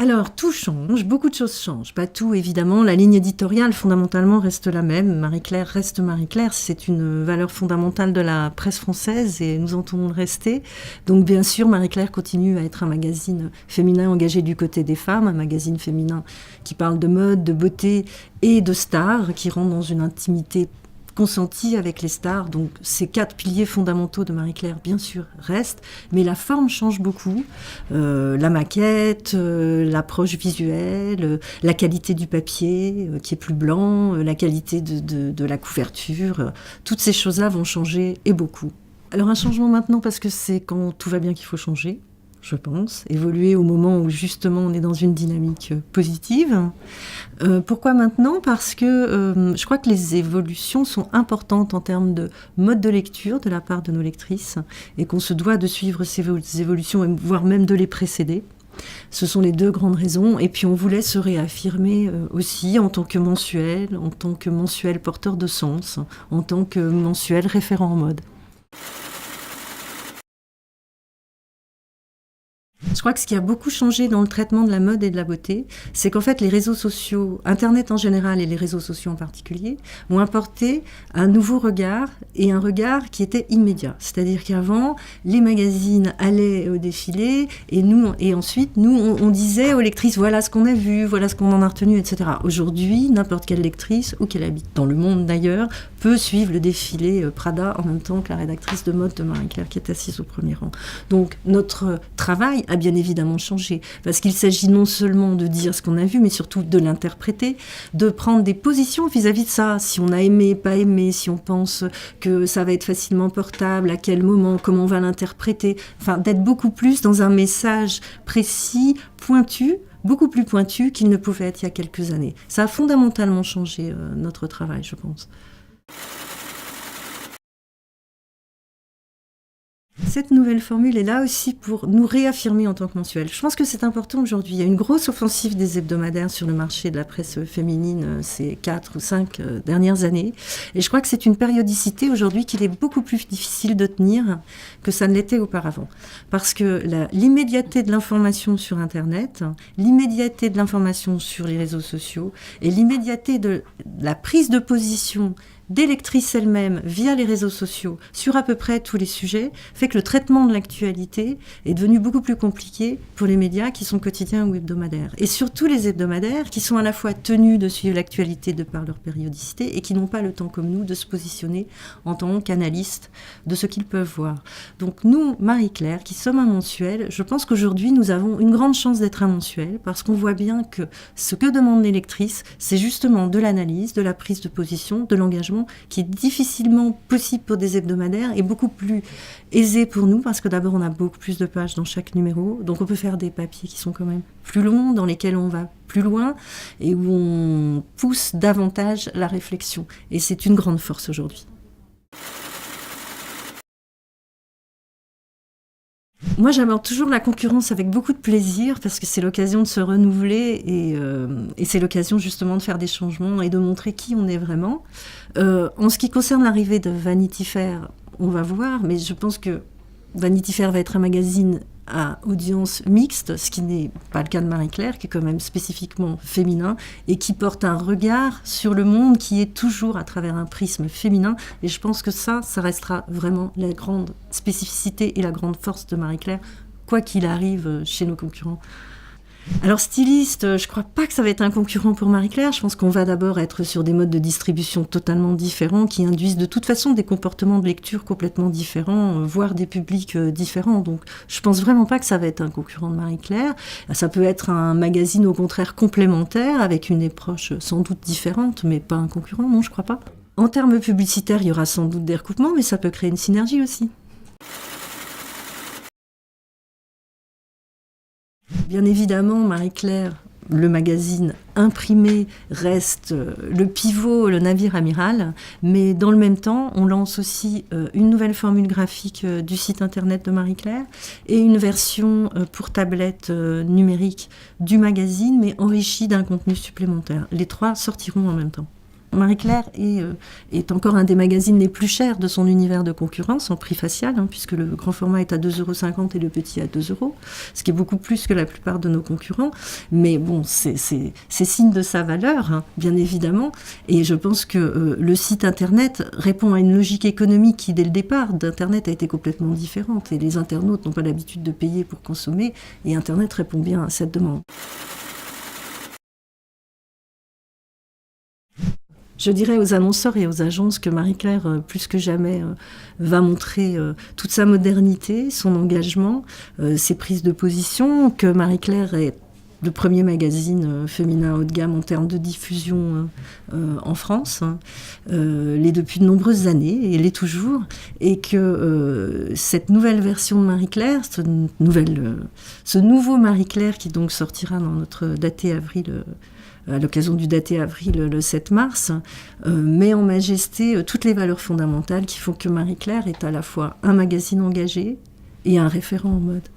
Alors, tout change, beaucoup de choses changent. Pas tout, évidemment. La ligne éditoriale, fondamentalement, reste la même. Marie-Claire reste Marie-Claire. C'est une valeur fondamentale de la presse française et nous entendons le rester. Donc, bien sûr, Marie-Claire continue à être un magazine féminin engagé du côté des femmes, un magazine féminin qui parle de mode, de beauté et de stars, qui rentre dans une intimité consenti avec les stars. Donc ces 4 piliers fondamentaux de Marie-Claire, bien sûr, restent, mais la forme change beaucoup. La maquette, l'approche visuelle, la qualité du papier qui est plus blanc, la qualité de la couverture, toutes ces choses-là vont changer et beaucoup. Alors un changement maintenant parce que c'est quand tout va bien qu'il faut changer, je pense, évoluer au moment où justement on est dans une dynamique positive. Pourquoi maintenant ? Parce que je crois que les évolutions sont importantes en termes de mode de lecture de la part de nos lectrices et qu'on se doit de suivre ces évolutions, voire même de les précéder. Ce sont les 2 grandes raisons. Et puis on voulait se réaffirmer aussi en tant que mensuel porteur de sens, en tant que mensuel référent en mode. Je crois que ce qui a beaucoup changé dans le traitement de la mode et de la beauté, c'est qu'en fait les réseaux sociaux, Internet en général et les réseaux sociaux en particulier, ont apporté un nouveau regard et un regard qui était immédiat. C'est-à-dire qu'avant, les magazines allaient au défilé et ensuite nous on disait aux lectrices voilà ce qu'on a vu, voilà ce qu'on en a retenu, etc. Aujourd'hui, n'importe quelle lectrice, ou qu'elle habite dans le monde d'ailleurs, peut suivre le défilé Prada en même temps que la rédactrice de mode de Marie-Claire qui est assise au premier rang. Donc notre travail a bien évidemment changé, parce qu'il s'agit non seulement de dire ce qu'on a vu, mais surtout de l'interpréter, de prendre des positions vis-à-vis de ça, si on a aimé, pas aimé, si on pense que ça va être facilement portable, à quel moment, comment on va l'interpréter, enfin d'être beaucoup plus dans un message précis, pointu, beaucoup plus pointu qu'il ne pouvait être il y a quelques années. Ça a fondamentalement changé notre travail, je pense. Cette nouvelle formule est là aussi pour nous réaffirmer en tant que mensuel. Je pense que c'est important aujourd'hui. Il y a une grosse offensive des hebdomadaires sur le marché de la presse féminine ces 4 ou 5 dernières années. Et je crois que c'est une périodicité aujourd'hui qu'il est beaucoup plus difficile de tenir que ça ne l'était auparavant. Parce que l'immédiateté de l'information sur Internet, l'immédiateté de l'information sur les réseaux sociaux et l'immédiateté de la prise de position des lectrices elles-mêmes via les réseaux sociaux sur à peu près tous les sujets fait que le traitement de l'actualité est devenu beaucoup plus compliqué pour les médias qui sont quotidiens ou hebdomadaires. Et surtout les hebdomadaires qui sont à la fois tenus de suivre l'actualité de par leur périodicité et qui n'ont pas le temps comme nous de se positionner en tant qu'analystes de ce qu'ils peuvent voir. Donc nous, Marie-Claire, qui sommes un mensuel, je pense qu'aujourd'hui nous avons une grande chance d'être un mensuel parce qu'on voit bien que ce que demandent les lectrices, c'est justement de l'analyse, de la prise de position, de l'engagement qui est difficilement possible pour des hebdomadaires et beaucoup plus aisé pour nous parce que d'abord on a beaucoup plus de pages dans chaque numéro, donc on peut faire des papiers qui sont quand même plus longs, dans lesquels on va plus loin et où on pousse davantage la réflexion. Et c'est une grande force aujourd'hui. Moi, j'aborde toujours la concurrence avec beaucoup de plaisir parce que c'est l'occasion de se renouveler et c'est l'occasion justement de faire des changements et de montrer qui on est vraiment. En ce qui concerne l'arrivée de Vanity Fair, on va voir, mais je pense que Vanity Fair va être un magazine à audience mixte, ce qui n'est pas le cas de Marie-Claire, qui est quand même spécifiquement féminin et qui porte un regard sur le monde qui est toujours à travers un prisme féminin. Et je pense que ça restera vraiment la grande spécificité et la grande force de Marie-Claire, quoi qu'il arrive chez nos concurrents. Alors styliste, je crois pas que ça va être un concurrent pour Marie-Claire. Je pense qu'on va d'abord être sur des modes de distribution totalement différents qui induisent de toute façon des comportements de lecture complètement différents, voire des publics différents. Donc je pense vraiment pas que ça va être un concurrent de Marie-Claire. Ça peut être un magazine au contraire complémentaire avec une approche sans doute différente, mais pas un concurrent, non, je crois pas. En termes publicitaires, il y aura sans doute des recoupements, mais ça peut créer une synergie aussi. Bien évidemment, Marie-Claire, le magazine imprimé reste le pivot, le navire amiral, mais dans le même temps, on lance aussi une nouvelle formule graphique du site internet de Marie-Claire et une version pour tablette numérique du magazine, mais enrichie d'un contenu supplémentaire. Les 3 sortiront en même temps. Marie-Claire est encore un des magazines les plus chers de son univers de concurrence en prix facial, puisque le grand format est à 2,50 € et le petit à 2 €, ce qui est beaucoup plus que la plupart de nos concurrents. Mais bon, c'est signe de sa valeur, bien évidemment. Et je pense que le site Internet répond à une logique économique qui, dès le départ d'Internet, a été complètement différente. Et les internautes n'ont pas l'habitude de payer pour consommer, et Internet répond bien à cette demande. Je dirais aux annonceurs et aux agences que Marie-Claire, plus que jamais, va montrer toute sa modernité, son engagement, ses prises de position, que Marie-Claire est le premier magazine féminin haut de gamme en termes de diffusion en France, l'est depuis de nombreuses années, et l'est toujours, et que cette nouvelle version de Marie-Claire, ce nouveau Marie-Claire qui donc sortira dans notre daté avril, à l'occasion du daté avril le 7 mars, met en majesté toutes les valeurs fondamentales qui font que Marie-Claire est à la fois un magazine engagé et un référent en mode.